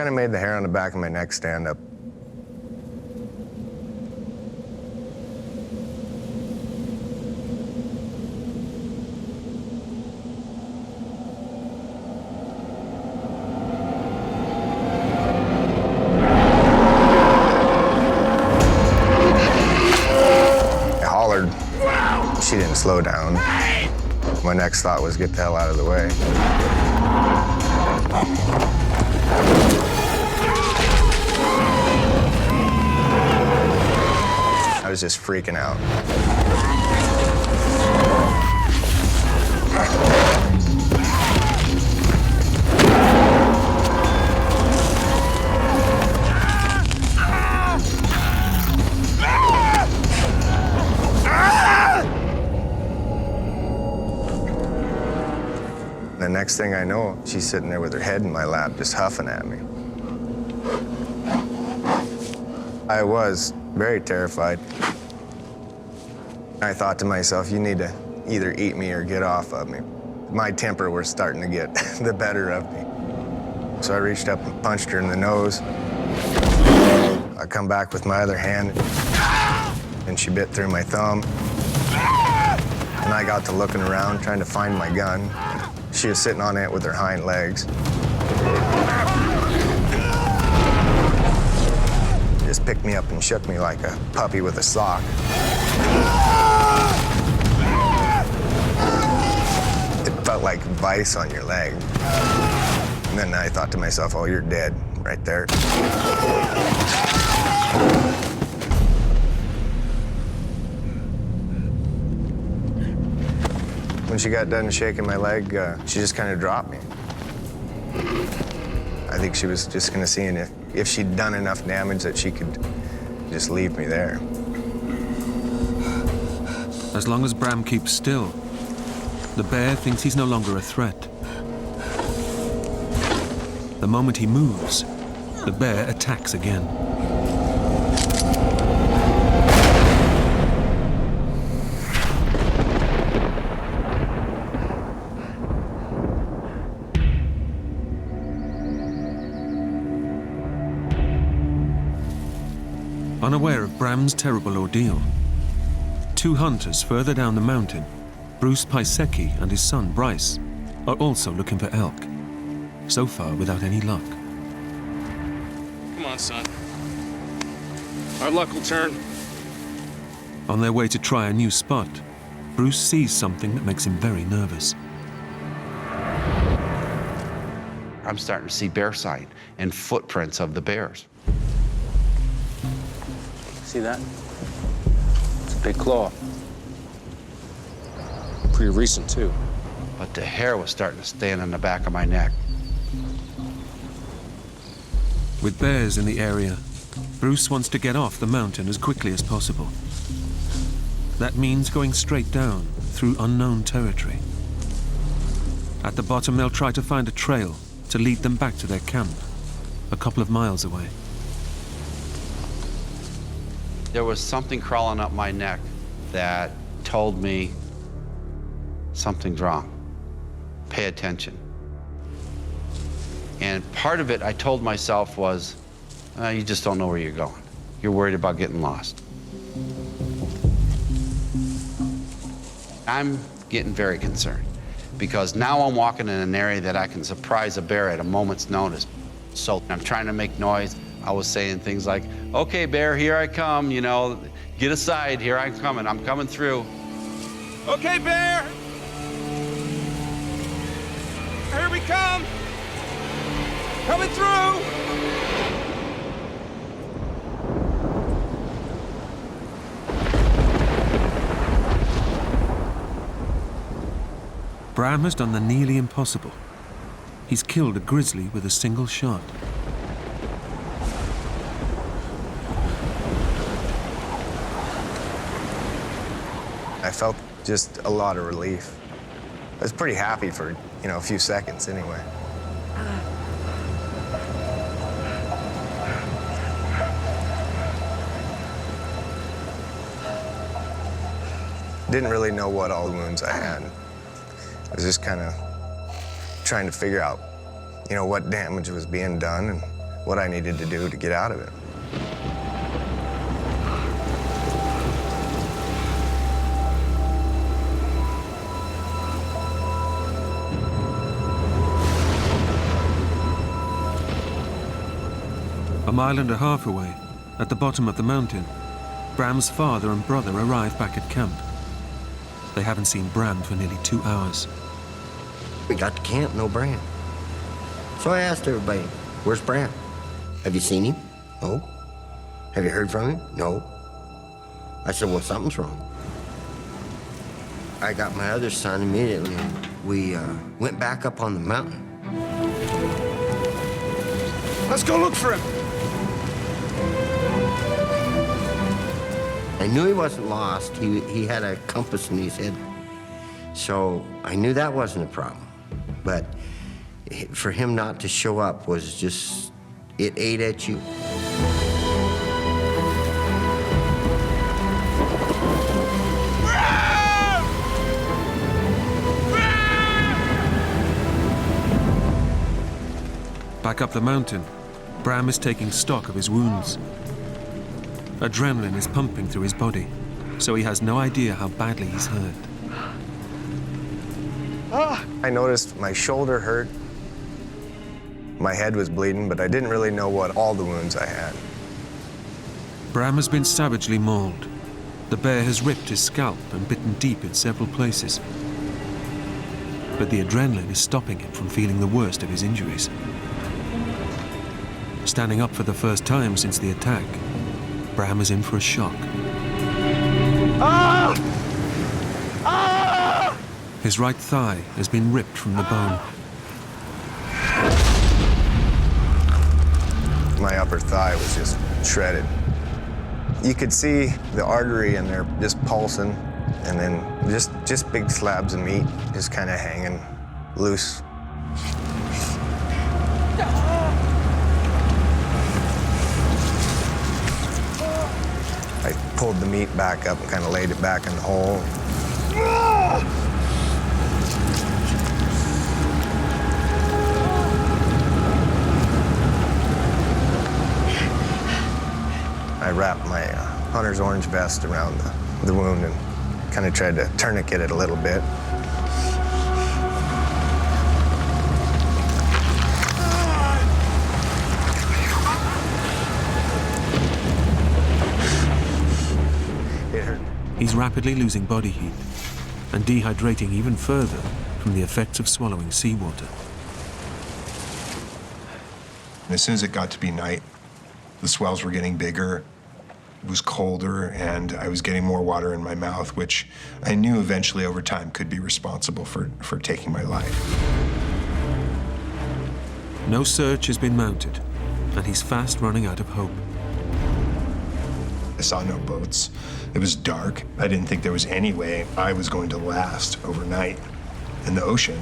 kind of made the hair on the back of my neck stand up. She didn't slow down. My next thought was get the hell out of the way. I was just freaking out. The next thing I know, she's sitting there with her head in my lap, just huffing at me. I was very terrified. I thought to myself, you need to either eat me or get off of me. My temper was starting to get the better of me. So I reached up and punched her in the nose. I come back with my other hand, and she bit through my thumb. And I got to looking around, trying to find my gun. She was sitting on it with her hind legs. Just picked me up and shook me like a puppy with a sock. It felt like vice on your leg. And then I thought to myself, oh, you're dead right there. When she got done shaking my leg, she just kind of dropped me. I think she was just gonna see if she'd done enough damage that she could just leave me there. As long as Bram keeps still, the bear thinks he's no longer a threat. The moment he moves, the bear attacks again. Unaware of Bram's terrible ordeal, two hunters further down the mountain, Bruce Pisecki and his son Bryce, are also looking for elk. So far, without any luck. Come on, son. Our luck will turn. On their way to try a new spot, Bruce sees something that makes him very nervous. I'm starting to see bear sign and footprints of the bears. See that? It's a big claw. Pretty recent, too. But the hair was starting to stand on the back of my neck. With bears in the area, Bruce wants to get off the mountain as quickly as possible. That means going straight down through unknown territory. At the bottom, they'll try to find a trail to lead them back to their camp, a couple of miles away. There was something crawling up my neck that told me something's wrong. Pay attention. And part of it I told myself was, you just don't know where you're going. You're worried about getting lost. I'm getting very concerned because now I'm walking in an area that I can surprise a bear at a moment's notice. So I'm trying to make noise. I was saying things like, okay, bear, here I come, you know, get aside, here I'm coming through. Okay, bear! Here we come! Coming through! Bram has done the nearly impossible. He's killed a grizzly with a single shot. I felt just a lot of relief. I was pretty happy for, a few seconds anyway. Didn't really know what all the wounds I had. I was just kind of trying to figure out, what damage was being done and what I needed to do to get out of it. A mile and a half away, at the bottom of the mountain, Bram's father and brother arrive back at camp. They haven't seen Bram for nearly 2 hours. We got to camp, no Bram. So I asked everybody, where's Bram? Have you seen him? No. Have you heard from him? No. I said, well, something's wrong. I got my other son immediately, and we went back up on the mountain. Let's go look for him. I knew he wasn't lost. He had a compass in his head. So I knew that wasn't a problem. But for him not to show up was just, it ate at you. Back up the mountain, Bram is taking stock of his wounds. Adrenaline is pumping through his body, so he has no idea how badly he's hurt. I noticed my shoulder hurt. My head was bleeding, but I didn't really know what all the wounds I had. Bram has been savagely mauled. The bear has ripped his scalp and bitten deep in several places. But the adrenaline is stopping him from feeling the worst of his injuries. Standing up for the first time since the attack, Bram is in for a shock. His right thigh has been ripped from the bone. My upper thigh was just shredded. You could see the artery in there just pulsing, and then just big slabs of meat just kind of hanging loose. I pulled the meat back up and kind of laid it back in the hole. I wrapped my hunter's orange vest around the wound and kind of tried to tourniquet it a little bit. It hurt. He's rapidly losing body heat and dehydrating even further from the effects of swallowing seawater. As soon as it got to be night, the swells were getting bigger, it was colder, and I was getting more water in my mouth, which I knew eventually over time could be responsible for taking my life. No search has been mounted, and he's fast running out of hope. I saw no boats. It was dark. I didn't think there was any way I was going to last overnight in the ocean.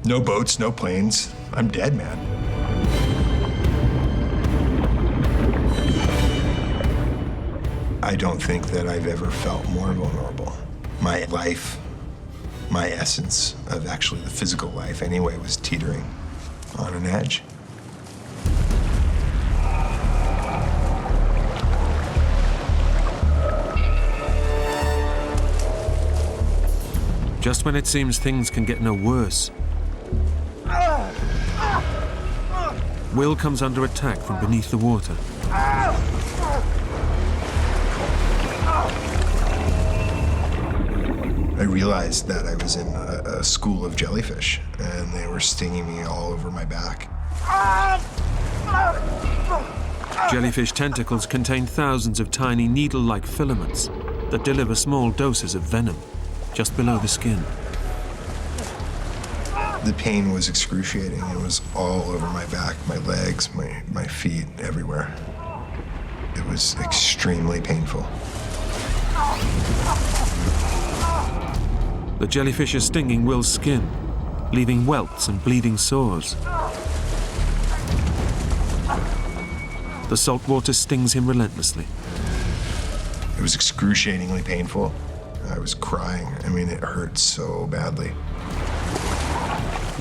No boats, no planes. I'm dead, man. I don't think that I've ever felt more vulnerable. My life, my essence of actually the physical life anyway, was teetering on an edge. Just when it seems things can get no worse, Will comes under attack from beneath the water. I realized that I was in a school of jellyfish, and they were stinging me all over my back. Jellyfish tentacles contain thousands of tiny needle-like filaments that deliver small doses of venom just below the skin. The pain was excruciating. It was all over my back, my legs, my feet, everywhere. It was extremely painful. The jellyfish is stinging Will's skin, leaving welts and bleeding sores. The salt water stings him relentlessly. It was excruciatingly painful. I was crying. I mean, it hurt so badly.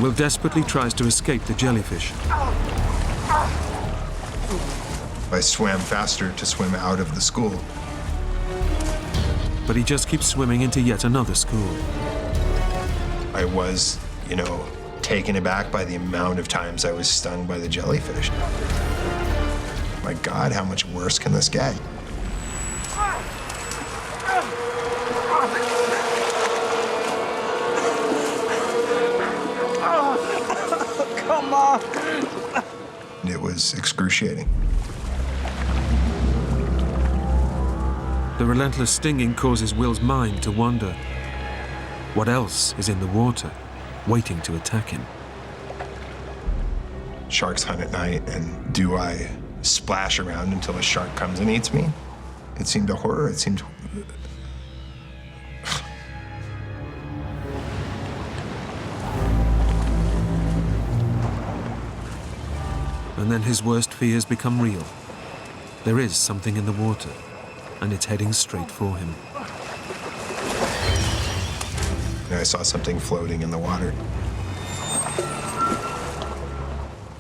Will desperately tries to escape the jellyfish. I swam faster to swim out of the school. But he just keeps swimming into yet another school. I was, taken aback by the amount of times I was stung by the jellyfish. My God, how much worse can this get? Come on! It was excruciating. The relentless stinging causes Will's mind to wander. What else is in the water, waiting to attack him? Sharks hunt at night, and do I splash around until a shark comes and eats me? It seemed a horror. It seemed... And then his worst fears become real. There is something in the water, and it's heading straight for him. I saw something floating in the water.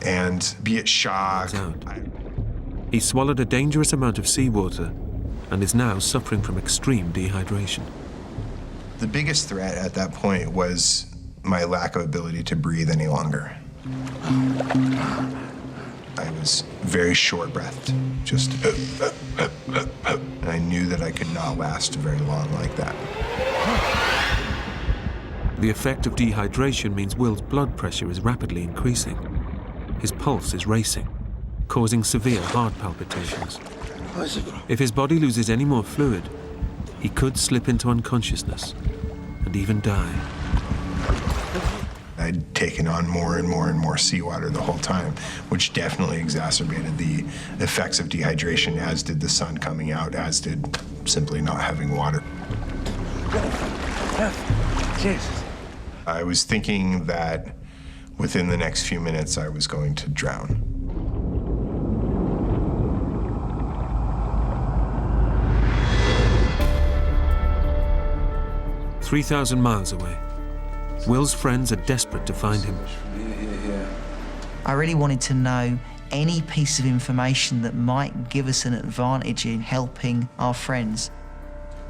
And be it shock... He swallowed a dangerous amount of seawater and is now suffering from extreme dehydration. The biggest threat at that point was my lack of ability to breathe any longer. I was very short-breathed, just... and I knew that I could not last very long like that. The effect of dehydration means Will's blood pressure is rapidly increasing. His pulse is racing, causing severe heart palpitations. If his body loses any more fluid, he could slip into unconsciousness and even die. I'd taken on more and more and more seawater the whole time, which definitely exacerbated the effects of dehydration, as did the sun coming out, as did simply not having water. Jesus. I was thinking that within the next few minutes I was going to drown. – 3,000 miles away, Will's friends are desperate to find him. I really wanted to know any piece of information that might give us an advantage in helping our friends.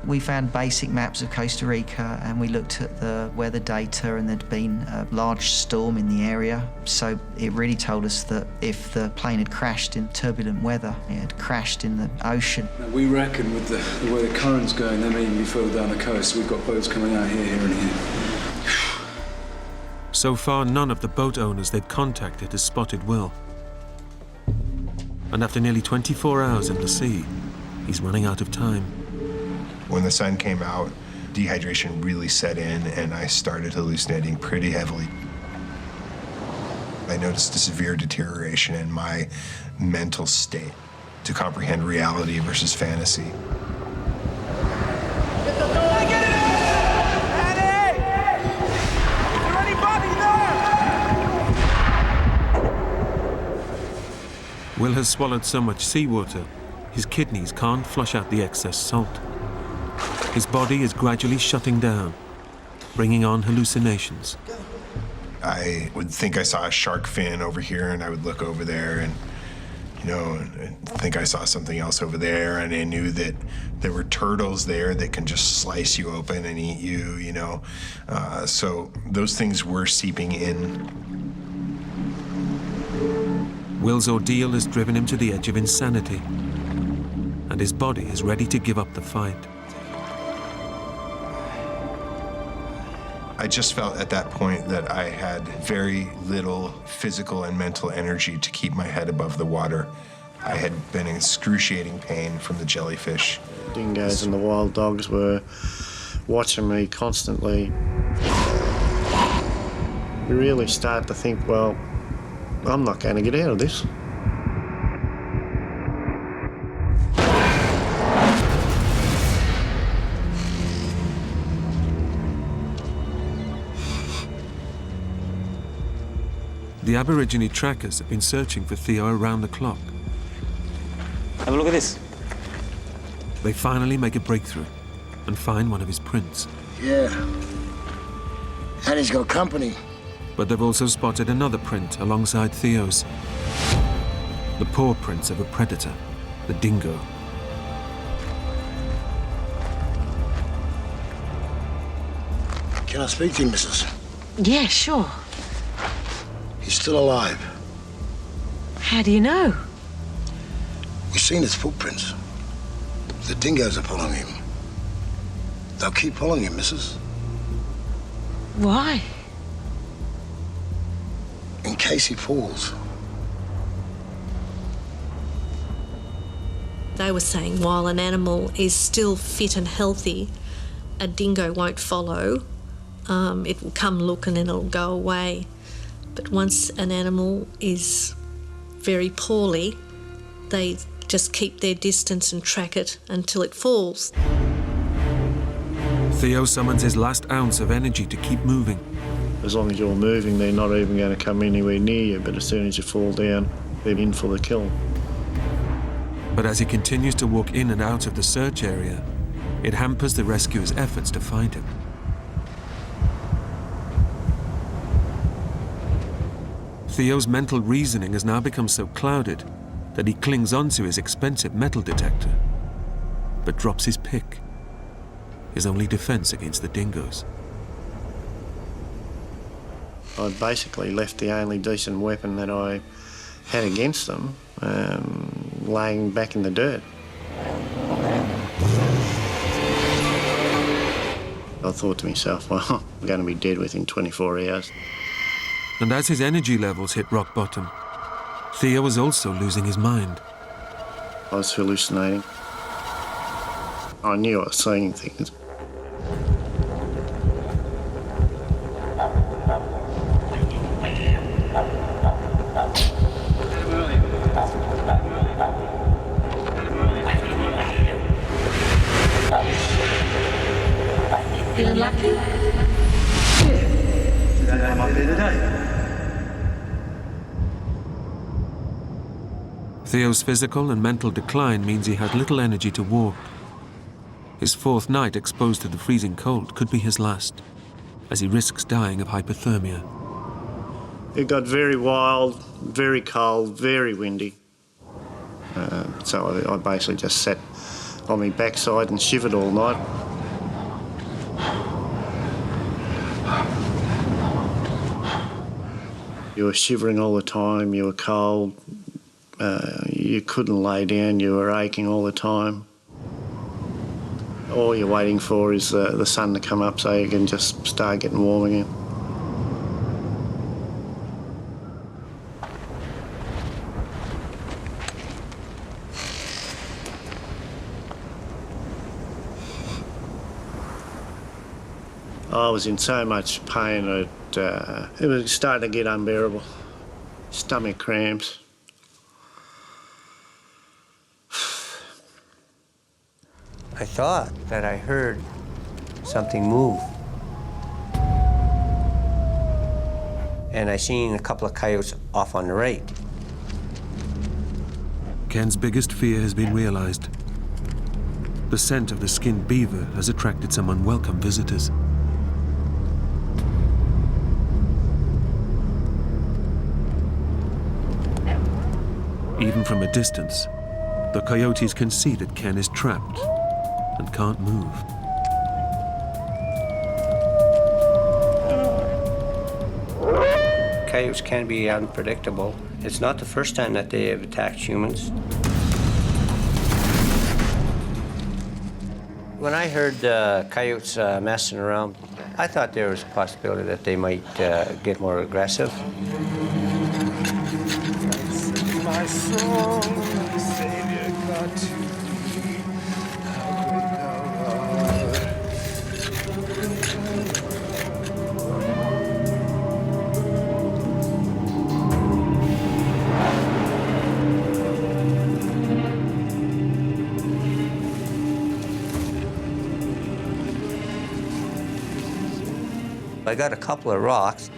We found basic maps of Costa Rica and we looked at the weather data, and there'd been a large storm in the area. So it really told us that if the plane had crashed in turbulent weather, it had crashed in the ocean. Now, we reckon with the way the current's going, they may even be further down the coast. We've got boats coming out here, and here. So far, none of the boat owners they'd contacted has spotted Will. And after nearly 24 hours in the sea, he's running out of time. When the sun came out, dehydration really set in, and I started hallucinating pretty heavily. I noticed a severe deterioration in my mental state to comprehend reality versus fantasy. Will has swallowed so much seawater, his kidneys can't flush out the excess salt. His body is gradually shutting down, bringing on hallucinations. I would think I saw a shark fin over here, and I would look over there and, and think I saw something else over there, and I knew that there were turtles there that can just slice you open and eat you, So those things were seeping in. Will's ordeal has driven him to the edge of insanity, and his body is ready to give up the fight. I just felt at that point that I had very little physical and mental energy to keep my head above the water. I had been in excruciating pain from the jellyfish. Dingoes and the wild dogs were watching me constantly. We really started to think, well, I'm not going to get out of this. The Aborigine trackers have been searching for Theo around the clock. Have a look at this. They finally make a breakthrough and find one of his prints. Yeah. And he's got company. But they've also spotted another print alongside Theo's. the paw prints of a predator, the dingo. Can I speak to you, missus? Yeah, sure. He's still alive. How do you know? We've seen his footprints. The dingoes are following him. They'll keep following him, missus. Why? In case he falls. They were saying while an animal is still fit and healthy, a dingo won't follow. It will come look and then it'll go away. But once an animal is very poorly, they just keep their distance and track it until it falls. Theo summons his last ounce of energy to keep moving. As long as you're moving, they're not even going to come anywhere near you, but as soon as you fall down, they're in for the kill. But as he continues to walk in and out of the search area, it hampers the rescuers' efforts to find him. Theo's mental reasoning has now become so clouded that he clings onto his expensive metal detector, but drops his pick, his only defense against the dingoes. I'd basically left the only decent weapon that I had against them laying back in the dirt. I thought to myself, well, I'm going to be dead within 24 hours. And as his energy levels hit rock bottom, Theo was also losing his mind. I was hallucinating. I knew I was seeing things. Feeling lucky? Today might be the day. Theo's physical and mental decline means he had little energy to walk. His fourth night exposed to the freezing cold could be his last, as he risks dying of hypothermia. It got very wild, very cold, very windy. So I basically just sat on my backside and shivered all night. You were shivering all the time, you were cold, you couldn't lay down, you were aching all the time. All you're waiting for is the sun to come up so you can just start getting warm again. I was in so much pain that it was starting to get unbearable. Stomach cramps. I thought that I heard something move. And I seen a couple of coyotes off on the right. Ken's biggest fear has been realized. The scent of the skinned beaver has attracted some unwelcome visitors. Even from a distance, the coyotes can see that Ken is trapped and can't move. Coyotes can be unpredictable. It's not the first time that they have attacked humans. When I heard coyotes messing around, I thought there was a possibility that they might get more aggressive. My soul, my Savior, God to me, how great thou art. I got a couple of rocks,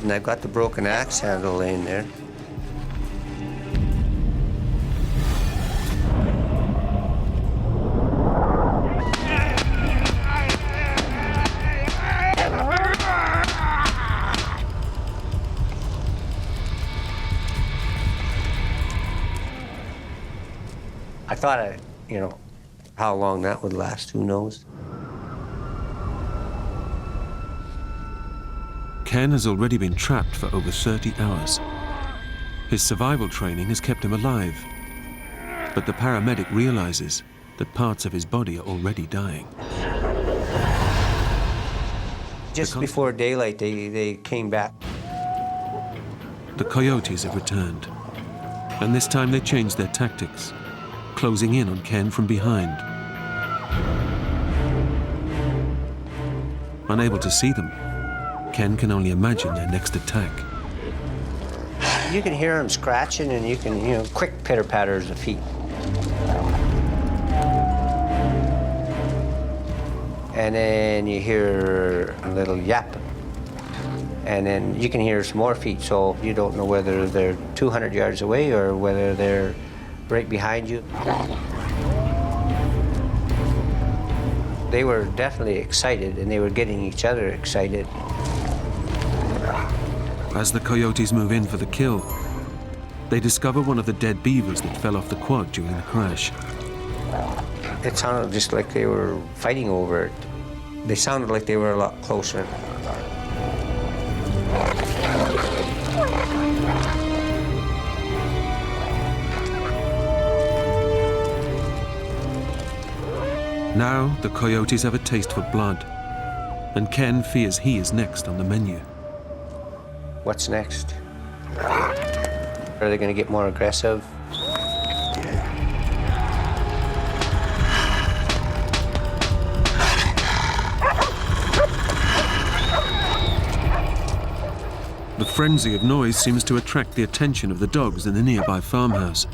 and I've got the broken axe handle laying there. I thought, how long that would last, who knows? Ken has already been trapped for over 30 hours. His survival training has kept him alive, but the paramedic realizes that parts of his body are already dying. Just before daylight, they came back. The coyotes have returned, and this time they changed their tactics, closing in on Ken from behind. Unable to see them, Ken can only imagine their next attack. You can hear them scratching, and you can, quick pitter-patters of feet. And then you hear a little yap. And then you can hear some more feet, so you don't know whether they're 200 yards away or whether they're right behind you. They were definitely excited, and they were getting each other excited. As the coyotes move in for the kill, they discover one of the dead beavers that fell off the quad during the crash. It sounded just like they were fighting over it. They sounded like they were a lot closer. Now the coyotes have a taste for blood, and Ken fears he is next on the menu. What's next? Are they going to get more aggressive? The frenzy of noise seems to attract the attention of the dogs in the nearby farmhouse.